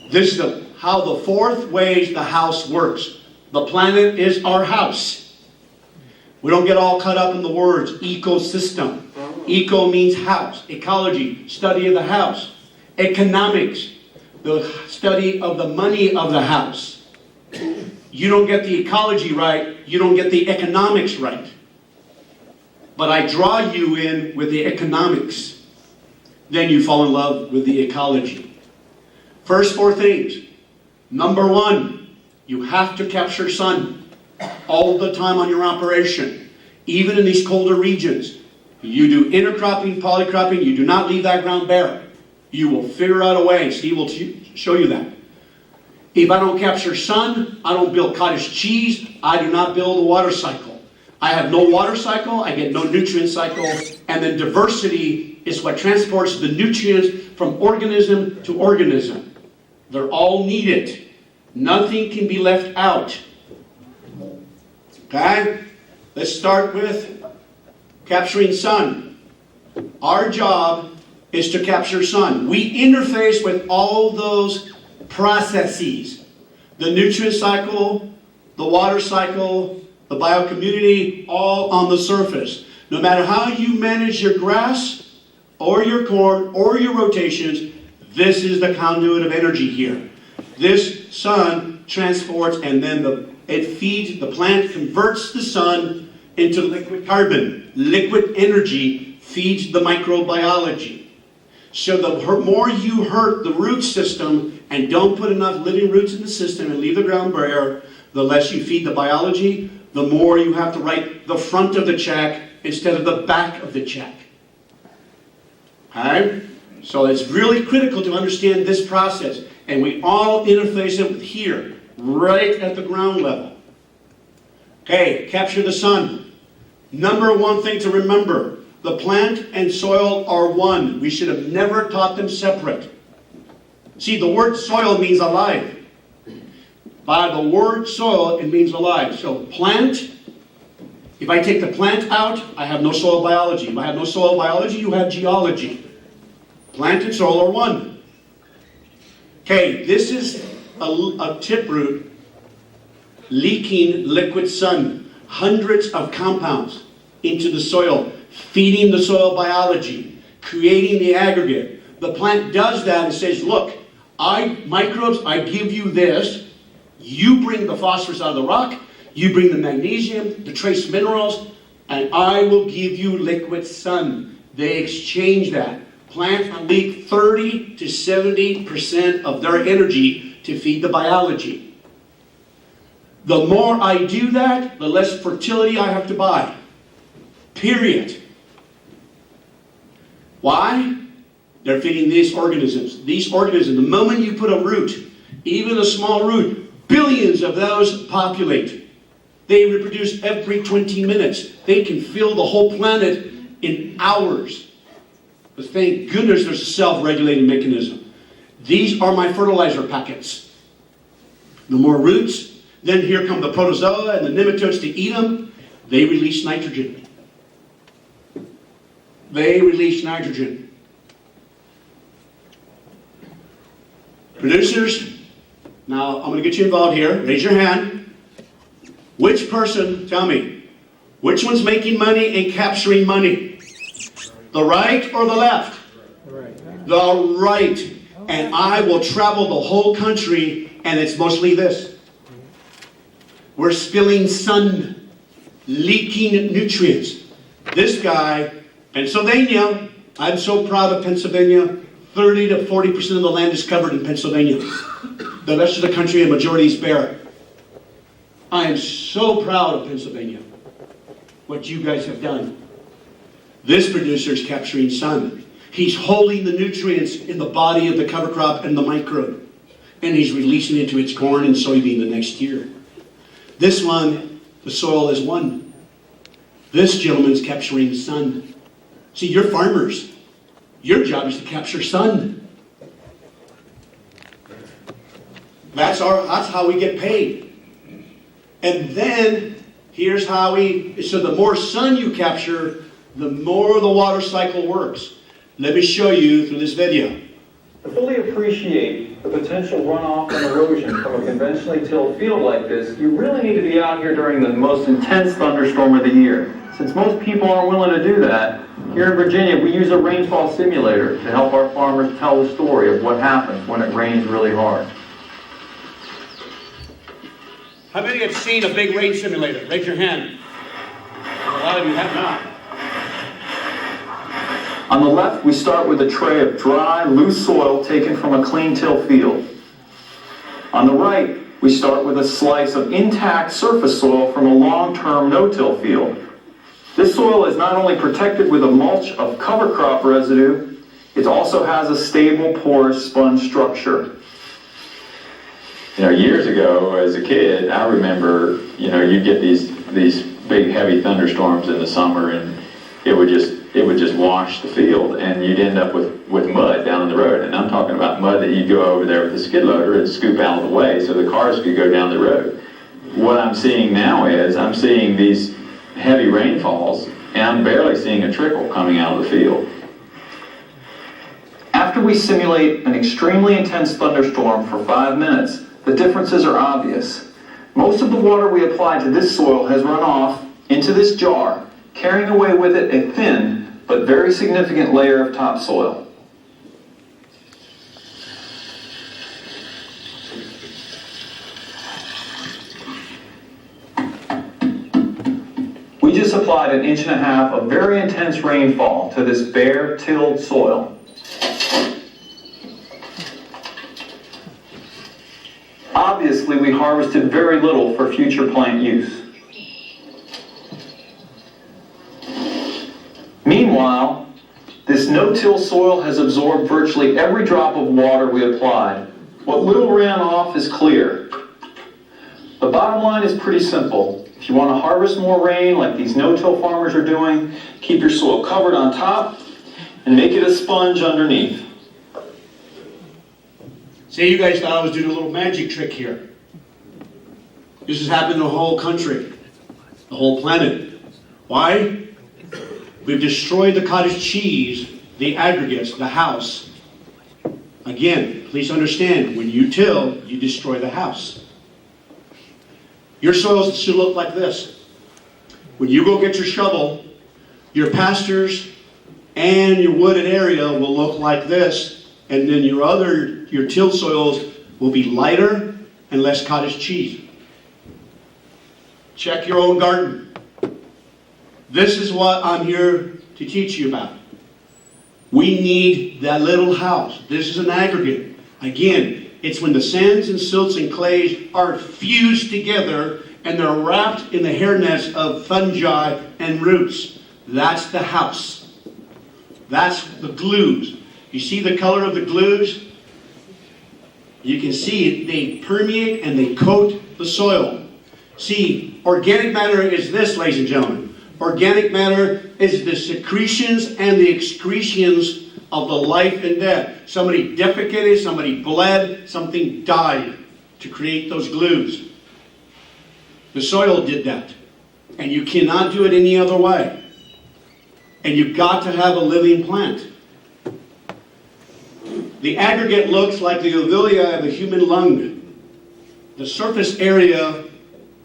This is how the 4th way the house works. The planet is our house. We don't get all caught up in the words ecosystem. Eco means house. Ecology, study of the house. Economics, the study of the money of the house. You don't get the ecology right, you don't get the economics right. But I draw you in with the economics. Then you fall in love with the ecology. First 4 things. Number 1. You have to capture sun all the time on your operation, even in these colder regions. You do intercropping, polycropping, you do not leave that ground bare. You will figure out a way. Steve will show you that. If I don't capture sun, I don't build cottage cheese, I do not build a water cycle. I have no water cycle, I get no nutrient cycle, and then diversity is what transports the nutrients from organism to organism. They're all needed. Nothing can be left out. Okay? Let's start with capturing sun. Our job is to capture sun. We interface with all those processes. The nutrient cycle, the water cycle, the biocommunity, all on the surface. No matter how you manage your grass, or your corn, or your rotations, this is the conduit of energy here. This sun transports, and then it feeds, the plant converts the sun into liquid carbon. Liquid energy feeds the microbiology. So the more you hurt the root system and don't put enough living roots in the system and leave the ground bare, the less you feed the biology, the more you have to write the front of the check instead of the back of the check. Okay? So it's really critical to understand this process. And we all interface it with here, right at the ground level. Okay, capture the sun. Number one thing to remember, the plant and soil are one. We should have never taught them separate. See, the word soil means alive. By the word soil, it means alive. So plant, if I take the plant out, I have no soil biology. If I have no soil biology, you have geology. Plant and soil are one. Okay, this is a tip root leaking liquid sun. Hundreds of compounds into the soil, feeding the soil biology, creating the aggregate. The plant does that and says, look, microbes, I give you this. You bring the phosphorus out of the rock. You bring the magnesium, the trace minerals, and I will give you liquid sun. They exchange that. Plants leak 30 to 70% of their energy to feed the biology. The more I do that, the less fertility I have to buy. Period. Why? They're feeding these organisms. These organisms, the moment you put a root, even a small root, billions of those populate. They reproduce every 20 minutes. They can fill the whole planet in hours. But thank goodness there's a self-regulating mechanism. These are my fertilizer packets. The more roots, then here come the protozoa and the nematodes to eat them. They release nitrogen. They release nitrogen. Producers, now I'm going to get you involved here. Raise your hand. Which person, tell me, which one's making money and capturing money? The right or the left? The right. And I will travel the whole country, and it's mostly this. We're spilling sun, leaking nutrients. This guy, Pennsylvania, I'm so proud of Pennsylvania. 30 to 40% of the land is covered in Pennsylvania. The rest of the country, a majority is bare. I am so proud of Pennsylvania, what you guys have done. This producer is capturing sun. He's holding the nutrients in the body of the cover crop and the microbe, and he's releasing it to its corn and soybean the next year. This one, the soil is one. This gentleman's capturing sun. See, you're farmers. Your job is to capture sun. That's how we get paid. And then, here's how so the more sun you capture, the more the water cycle works. Let me show you through this video. To fully appreciate the potential runoff and erosion from a conventionally tilled field like this, you really need to be out here during the most intense thunderstorm of the year. Since most people aren't willing to do that, here in Virginia we use a rainfall simulator to help our farmers tell the story of what happens when it rains really hard. How many have seen a big rain simulator? Raise your hand. A lot of you have not. On the left, we start with a tray of dry, loose soil taken from a clean till field. On the right, we start with a slice of intact surface soil from a long-term no-till field. This soil is not only protected with a mulch of cover crop residue, it also has a stable, porous sponge structure. You know, years ago, as a kid, I remember, you'd get these big, heavy thunderstorms in the summer, and it would just wash the field, and you'd end up with mud down the road. And I'm talking about mud that you'd go over there with a skid loader and scoop out of the way so the cars could go down the road. What I'm seeing now is I'm seeing these heavy rainfalls, and I'm barely seeing a trickle coming out of the field. After we simulate an extremely intense thunderstorm for 5 minutes, the differences are obvious. Most of the water we apply to this soil has run off into this jar, carrying away with it a thin but very significant layer of topsoil. We just applied 1.5 inches of very intense rainfall to this bare, tilled soil. Obviously, we harvested very little for future plant use. Meanwhile, this no-till soil has absorbed virtually every drop of water we applied. What little ran off is clear. The bottom line is pretty simple. If If you want to harvest more rain, like these no-till farmers are doing, keep your soil covered on top and make it a sponge underneath. See, you guys thought I was doing a little magic trick here. This has happened in the whole country, the whole planet. Why? We've destroyed the cottage cheese, the aggregates, the house. Again, please understand, when you till, you destroy the house. Your soils should look like this. When you go get your shovel, your pastures and your wooded area will look like this, and then your tilled soils will be lighter and less cottage cheese. Check your own garden. This is what I'm here to teach you about. We need that little house. This is an aggregate. Again, it's when the sands and silts and clays are fused together and they're wrapped in the hairnets of fungi and roots. That's the house. That's the glues. You see the color of the glues? You can see it. They permeate and they coat the soil. See, organic matter is this, ladies and gentlemen. Organic matter is the secretions and the excretions of the life and death. Somebody defecated, somebody bled, something died to create those glues. The soil did that. And you cannot do it any other way. And you've got to have a living plant. The aggregate looks like the uvula of a human lung. The surface area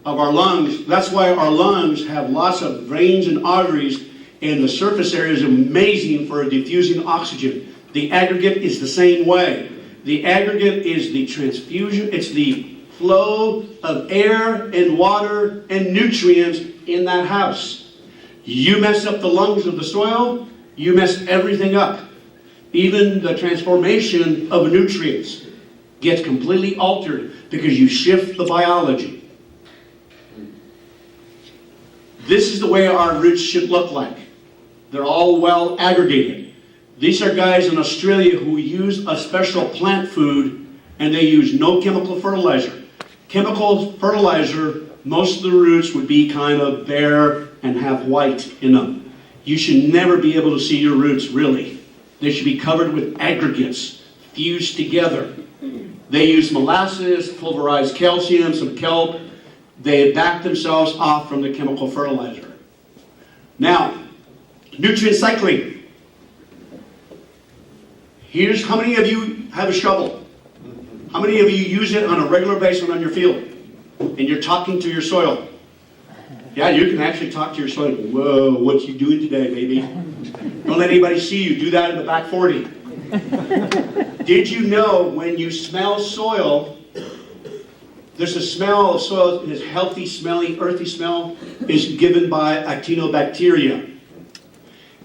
of our lungs, that's why our lungs have lots of veins and arteries, and the surface area is amazing for diffusing oxygen. The aggregate is the same way. The aggregate is the transfusion, it's the flow of air and water and nutrients in that house. You mess up the lungs of the soil, you mess everything up. Even the transformation of nutrients gets completely altered because you shift the biology. This is the way our roots should look like. They're all well aggregated. These are guys in Australia who use a special plant food and they use no chemical fertilizer. Chemical fertilizer, most of the roots would be kind of bare and have white in them. You should never be able to see your roots, really. They should be covered with aggregates, fused together. They use molasses, pulverized calcium, some kelp. They back themselves off from the chemical fertilizer. Now, nutrient cycling. Here's how many of you have a shovel? How many of you use it on a regular basis on your field? And you're talking to your soil. Yeah, you can actually talk to your soil. Whoa, what you doing today, baby? Don't let anybody see you. Do that in the back 40. Did you know when you smell soil, there's a smell of soil, this healthy, smelly, earthy smell is given by actinobacteria.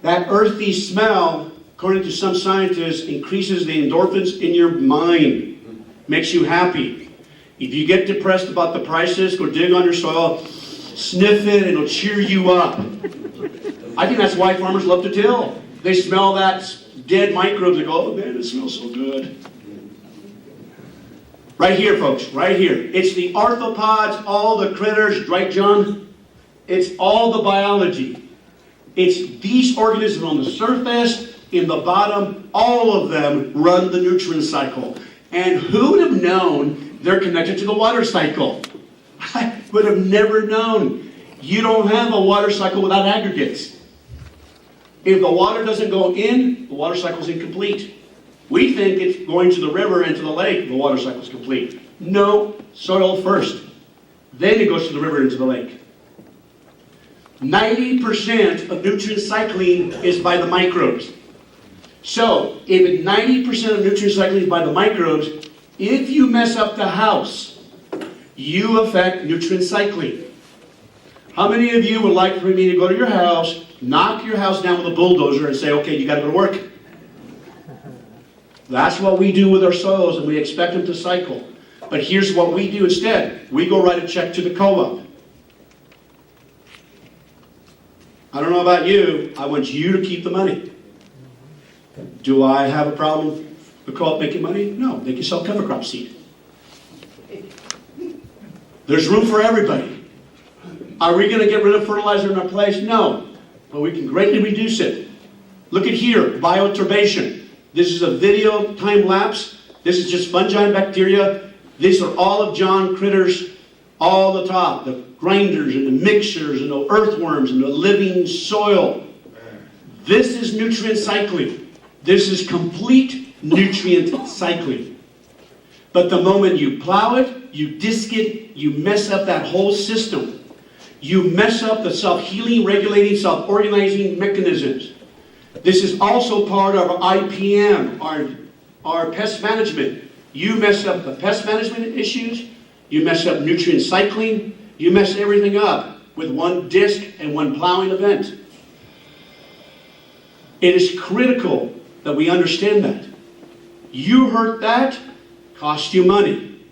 That earthy smell, according to some scientists, increases the endorphins in your mind, makes you happy. If you get depressed about the prices, go dig on your soil, sniff it, and it'll cheer you up. I think that's why farmers love to till. They smell that dead microbes and go, oh man, it smells so good. Right here, folks, right here. It's the arthropods, all the critters, right, John? It's all the biology. It's these organisms on the surface, in the bottom, all of them run the nutrient cycle. And who would have known they're connected to the water cycle? I would have never known. You don't have a water cycle without aggregates. If the water doesn't go in, the water cycle is incomplete. We think it's going to the river and to the lake, the water cycle is complete. No, soil first. Then it goes to the river and to the lake. 90% of nutrient cycling is by the microbes. So, if 90% of nutrient cycling is by the microbes, if you mess up the house, you affect nutrient cycling. How many of you would like for me to go to your house, knock your house down with a bulldozer and say, okay, you got to go to work? That's what we do with our soils, and we expect them to cycle. But here's what we do instead. We go write a check to the co-op. I don't know about you. I want you to keep the money. Do I have a problem with the co-op making money? No. They can sell cover crop seed. There's room for everybody. Are we going to get rid of fertilizer in our place? No. But we can greatly reduce it. Look at here, bioturbation. This is a video time lapse. This is just fungi and bacteria. These are all of John critters, all the top. The grinders and the mixers and the earthworms and the living soil. This is nutrient cycling. This is complete nutrient cycling. But the moment you plow it, you disc it, you mess up that whole system. You mess up the self-healing, regulating, self-organizing mechanisms. This is also part of our IPM, our pest management. You mess up the pest management issues, you mess up nutrient cycling, you mess everything up with one disc and one plowing event. It is critical that we understand that. You hurt that, cost you money.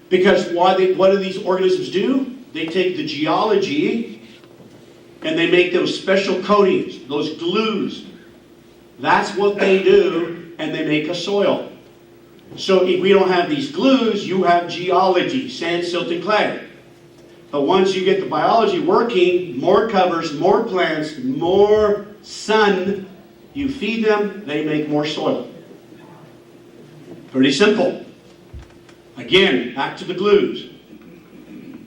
Because what do these organisms do? They take the geology and they make those special coatings, those glues. That's what they do, and they make a soil. So if we don't have these glues, you have geology, sand, silt, and clay. But once you get the biology working, more covers, more plants, more sun, you feed them, they make more soil. Pretty simple. Again, back to the glues.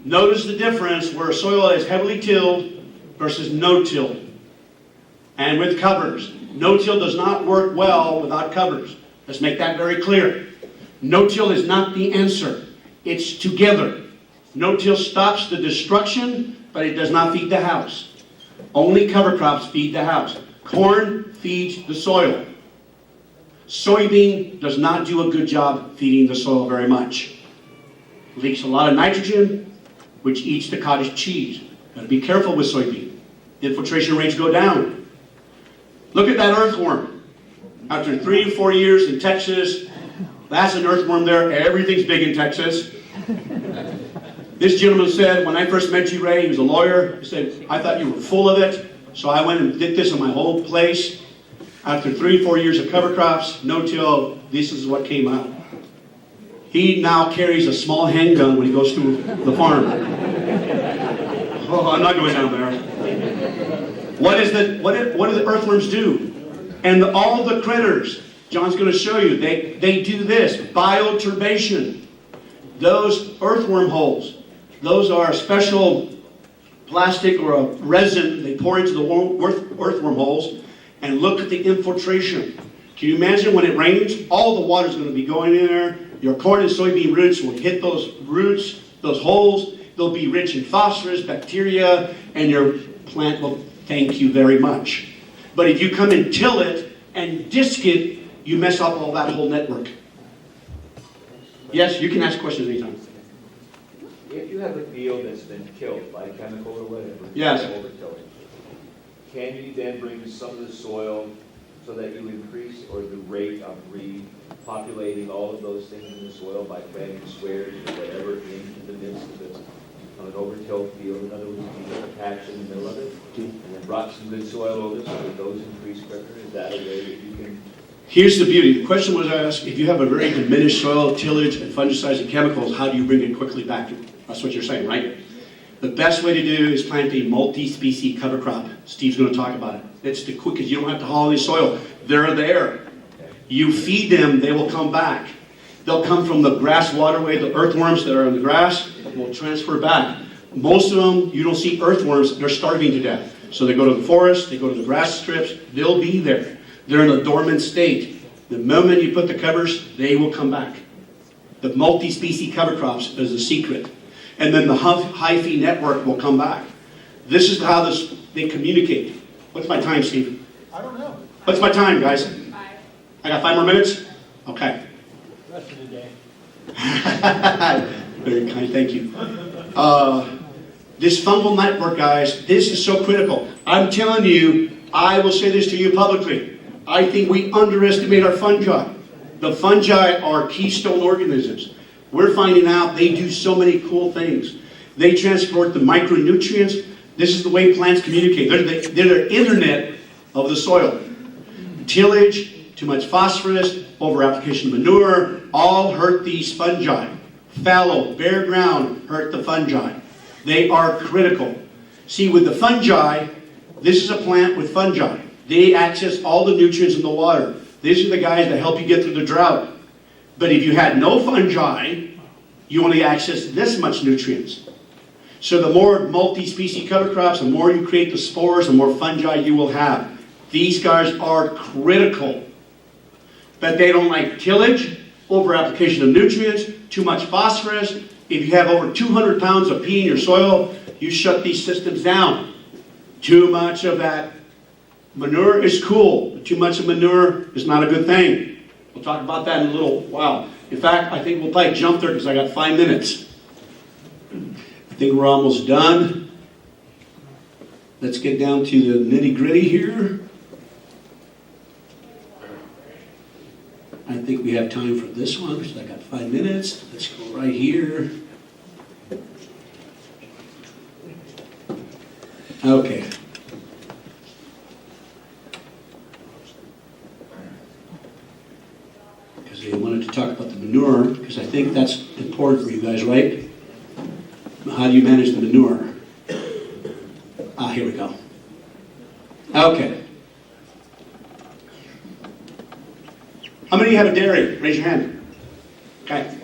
Notice the difference where soil is heavily tilled versus no-till. And with covers. No-till does not work well without covers. Let's make that very clear. No-till is not the answer. It's together. No-till stops the destruction, but it does not feed the house. Only cover crops feed the house. Corn feeds the soil. Soybean does not do a good job feeding the soil very much. Leaks a lot of nitrogen, which eats the cottage cheese. Gotta be careful with soybean. Infiltration rates go down. Look at that earthworm. After 3 to 4 years in Texas, that's an earthworm there. Everything's big in Texas. This gentleman said, when I first met you, Ray, he was a lawyer, he said, I thought you were full of it, so I went and did this on my whole place. After 3 or 4 years of cover crops, no-till, this is what came out. He now carries a small handgun when he goes through the farm. Oh, I'm not going down there. What do the earthworms do? And all the critters, John's going to show you, they do this, bioturbation. Those earthworm holes, those are a special plastic or a resin they pour into the earthworm holes, and look at the infiltration. Can you imagine when it rains, all the water is going to be going in there. Your corn and soybean roots will hit those roots, those holes. They'll be rich in phosphorus, bacteria, and your plant will thank you very much. But if you come and till it and disc it, you mess up all that whole network. Yes, you can ask questions anytime. If you have a field that's been killed by chemical or whatever, yes, can you then bring some of the soil so that you increase or the rate of repopulating all of those things in the soil by planting squares or whatever into the midst of an overtilled field? In other words, you put a patch in the middle of it and then brought some good soil over so that those increase quicker. Is that a way that you can? Here's the beauty. The question was asked, if you have a very diminished soil, tillage, and fungicides and chemicals, how do you bring it quickly back? That's what you're saying, right? The best way to do is plant a multi-species cover crop. Steve's going to talk about it. It's the quickest. You don't have to haul any soil. They're there. You feed them, they will come back. They'll come from the grass waterway. The earthworms that are in the grass will transfer back. Most of them, you don't see earthworms. They're starving to death. So they go to the forest, they go to the grass strips. They'll be there. They're in a dormant state. The moment you put the covers, they will come back. The multi-species cover crops is the secret. And then the hyphae network will come back. This is how they communicate. What's my time, Steve? I don't know. What's my time, guys? 5. I got 5 more minutes? Okay. Rest of the day. Very kind, thank you. This fungal network, guys, this is so critical. I'm telling you, I will say this to you publicly. I think we underestimate our fungi. The fungi are keystone organisms. We're finding out they do so many cool things. They transport the micronutrients. This is the way plants communicate. They're the internet of the soil. Tillage, too much phosphorus, over-application of manure, all hurt these fungi. Fallow, bare ground hurt the fungi. They are critical. See, with the fungi, this is a plant with fungi. They access all the nutrients in the water. These are the guys that help you get through the drought. But if you had no fungi, you only access this much nutrients. So the more multi-species cover crops, the more you create the spores, the more fungi you will have. These guys are critical. But they don't like tillage, over-application of nutrients, too much phosphorus. If you have over 200 pounds of P in your soil, you shut these systems down. Too much of that manure is cool, but too much of manure is not a good thing. We'll talk about that in a little while. In fact, I think we'll probably jump there because I got 5 minutes. I think we're almost done. Let's get down to the nitty-gritty here. I think we have time for this one because I got 5 minutes. Let's go right here. Okay. Because they wanted to talk about the manure, because I think that's important for you guys, right? How do you manage the manure? Here we go. Okay. How many of you have a dairy? Raise your hand. Okay.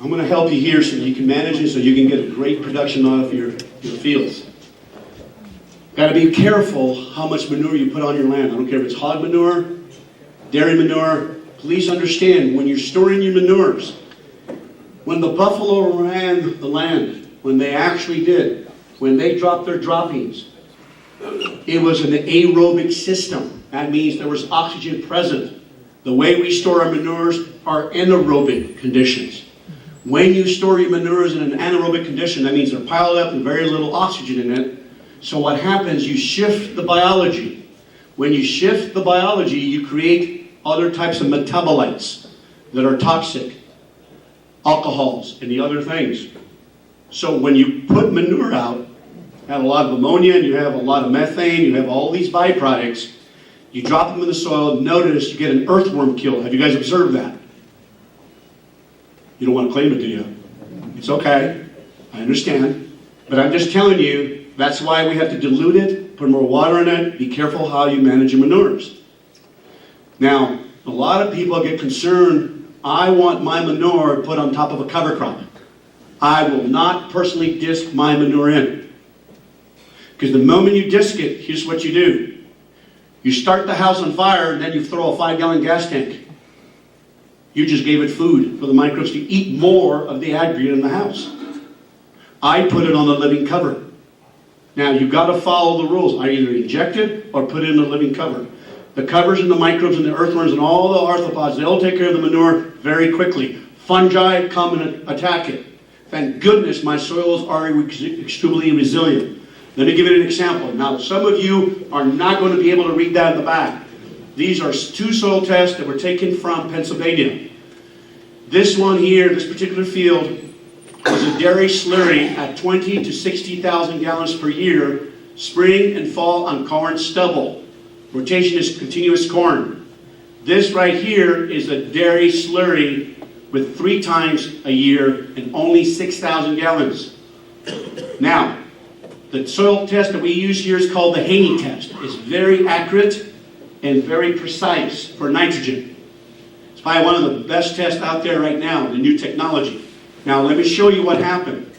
I'm going to help you here so you can manage it, so you can get a great production out of your fields. Got to be careful how much manure you put on your land. I don't care if it's hog manure, dairy manure. Please understand, when you're storing your manures, when the buffalo ran the land, when they actually did, when they dropped their droppings, it was an aerobic system. That means there was oxygen present. The way we store our manures are anaerobic conditions. When you store your manures in an anaerobic condition, that means they're piled up with very little oxygen in it. So what happens, you shift the biology. When you shift the biology, you create other types of metabolites that are toxic, alcohols, and the other things. So when you put manure out, you have a lot of ammonia, and you have a lot of methane, you have all these byproducts, you drop them in the soil, notice you get an earthworm kill. Have you guys observed that? You don't want to claim it, do you? It's okay. I understand. But I'm just telling you, that's why we have to dilute it, put more water in it. Be careful how you manage your manures. Now, a lot of people get concerned, I want my manure put on top of a cover crop. I will not personally disc my manure in. Because the moment you disc it, here's what you do. You start the house on fire, and then you throw a 5-gallon gas tank. You just gave it food for the microbes to eat more of the aggregate in the house. I put it on the living cover. Now, you've got to follow the rules. I either inject it or put it in the living cover. The covers and the microbes and the earthworms and all the arthropods, they'll take care of the manure very quickly. Fungi come and attack it. Thank goodness my soils are extremely resilient. Let me give you an example. Now, some of you are not going to be able to read that in the back. These are 2 soil tests that were taken from Pennsylvania. This one here, this particular field, was a dairy slurry at 20 to 60,000 gallons per year, spring and fall on corn stubble. Rotation is continuous corn. This right here is a dairy slurry with 3 times a year and only 6,000 gallons. Now, the soil test that we use here is called the Haney test. It's very accurate and very precise for nitrogen. It's probably one of the best tests out there right now, the new technology. Now let me show you what happened.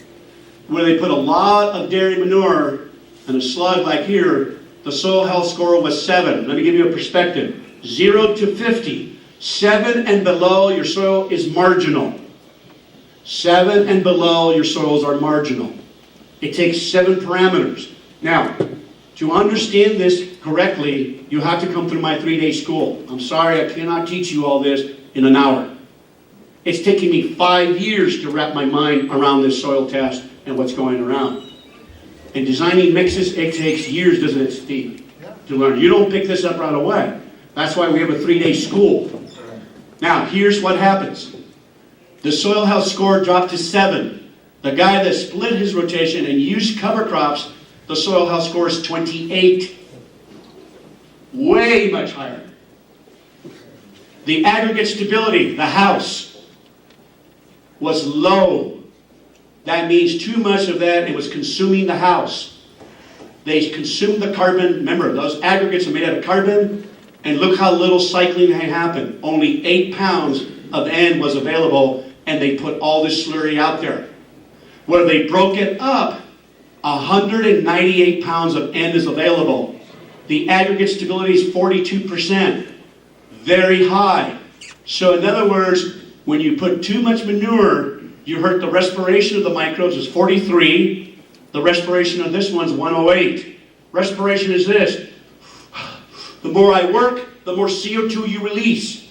Where they put a lot of dairy manure and a slug like here, the soil health score was 7. Let me give you a perspective. 0 to 50. 7 and below, your soil is marginal. 7 and below, your soils are marginal. It takes 7 parameters. Now, to understand this correctly, you have to come through my 3-day school. I'm sorry, I cannot teach you all this in an hour. It's taken me 5 years to wrap my mind around this soil test and what's going around. And designing mixes, it takes years, doesn't it, Steve, to learn. You don't pick this up right away. That's why we have a 3-day school. Now, here's what happens. The soil health score dropped to 7. The guy that split his rotation and used cover crops, the soil health score is 28. Way much higher. The aggregate stability, the house, was low. That means too much of that, it was consuming the house. They consumed the carbon. Remember, those aggregates are made out of carbon, and look how little cycling had happened. Only 8 pounds of N was available, and they put all this slurry out there. Where they broke it up, 198 pounds of N is available. The aggregate stability is 42%. Very high. So in other words, when you put too much manure, you hurt the respiration of the microbes is 43. The respiration of this one's 108. Respiration is this. The more I work, the more CO2 you release.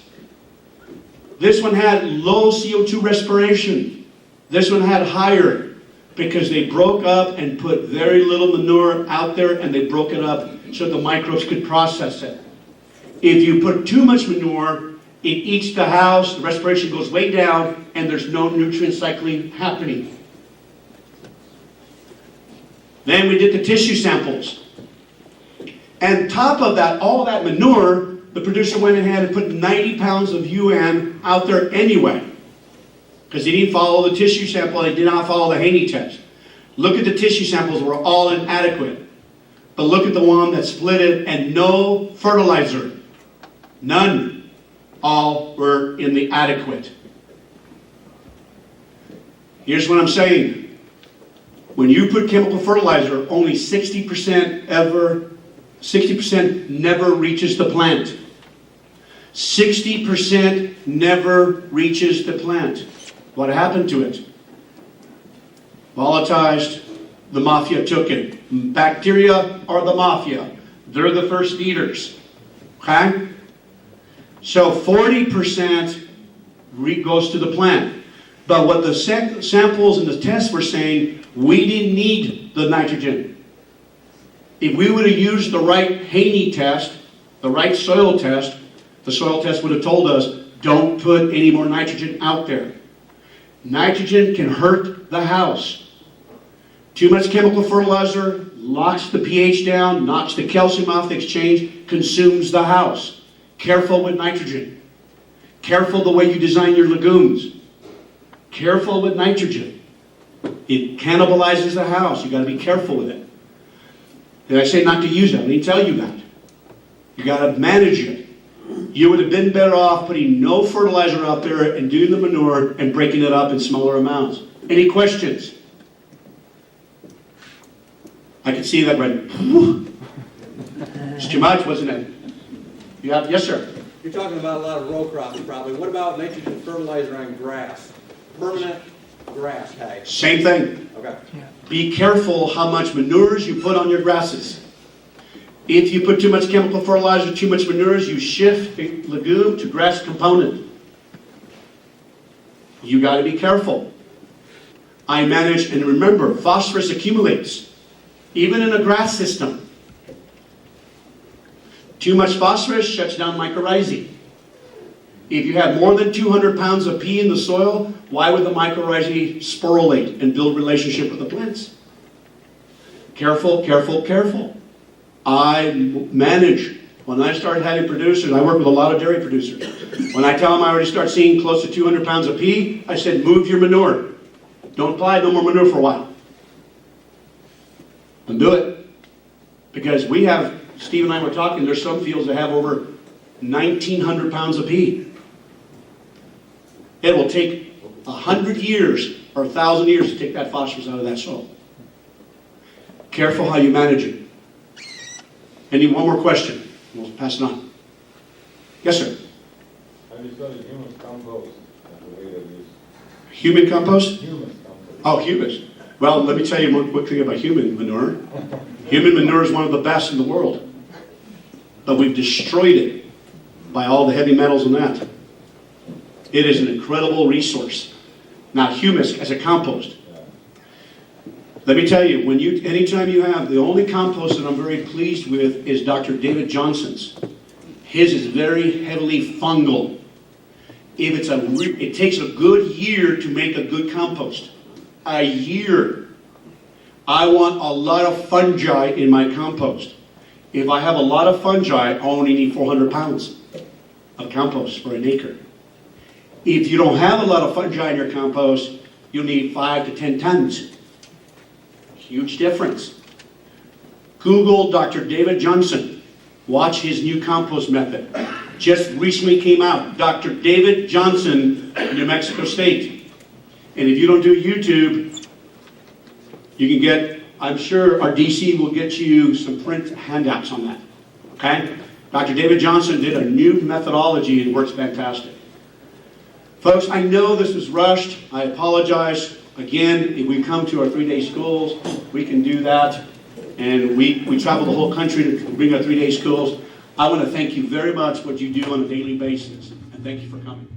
This one had low CO2 respiration. This one had higher because they broke up and put very little manure out there, and they broke it up so the microbes could process it. If you put too much manure, it eats the house, the respiration goes way down, and there's no nutrient cycling happening. Then we did the tissue samples. And top of that, all that manure, the producer went ahead and put 90 pounds of UN out there anyway. Because he didn't follow the tissue sample, he did not follow the Haney test. Look at the tissue samples, were all inadequate. But look at the one that split it and no fertilizer. None. All were in the adequate. Here's what I'm saying. When you put chemical fertilizer, only 60% never reaches the plant. 60% never reaches the plant. What happened to it? Volatilized. The mafia took it. Bacteria are the mafia. They're the first eaters. Okay? So 40% goes to the plant. But what the samples and the tests were saying, we didn't need the nitrogen. If we would have used the right Haney test, the right soil test, the soil test would have told us, don't put any more nitrogen out there. Nitrogen can hurt the house. Too much chemical fertilizer locks the pH down, knocks the calcium off the exchange, consumes the house. Careful with nitrogen. Careful the way you design your legumes. Careful with nitrogen. It cannibalizes the house. You've got to be careful with it. Did I say not to use it? I didn't tell you that. You got to manage it. You would have been better off putting no fertilizer out there and doing the manure and breaking it up in smaller amounts. Any questions? I can see that right. It's too much, wasn't it? You have, yes, sir. You're talking about a lot of row crops, probably. What about nitrogen fertilizer on grass? Permanent grass tags. Same thing. Okay. Be careful how much manures you put on your grasses. If you put too much chemical fertilizer, too much manures, you shift the legume to grass component. You got to be careful. I manage, and remember, phosphorus accumulates, even in a grass system. Too much phosphorus shuts down mycorrhizae. If you have more than 200 pounds of P in the soil, why would the mycorrhizae sporulate and build relationship with the plants? Careful, careful, careful. I manage. When I start having producers, I work with a lot of dairy producers. When I tell them I already start seeing close to 200 pounds of P, I said, move your manure. Don't apply no more manure for a while. And do it. Because we have, Steve and I were talking, there's some fields that have over 1,900 pounds of P. It will take 100 years or 1,000 years to take that phosphorus out of that soil. Careful how you manage it. One more question? We'll pass it on. Yes, sir. I just got a humus compost. Human compost? Humus compost. Oh, humus. Well, let me tell you one quick thing about human manure. Human manure is one of the best in the world. But we've destroyed it by all the heavy metals in that. It is an incredible resource. Now, humus as a compost. Let me tell you, anytime you have, the only compost that I'm very pleased with is Dr. David Johnson's. His is very heavily fungal. It takes a good year to make a good compost. A year. I want a lot of fungi in my compost. If I have a lot of fungi, I only need 400 pounds of compost for an acre. If you don't have a lot of fungi in your compost, you'll need 5 to 10 tons. Huge difference. Google Dr. David Johnson. Watch his new compost method. Just recently came out. Dr. David Johnson, New Mexico State. And if you don't do YouTube, you can get, I'm sure our DC will get you some print handouts on that. Okay? Dr. David Johnson did a new methodology and it works fantastic. Folks, I know this was rushed. I apologize. Again, if we come to our 3-day schools, we can do that. And we travel the whole country to bring our 3-day schools. I want to thank you very much for what you do on a daily basis. And thank you for coming.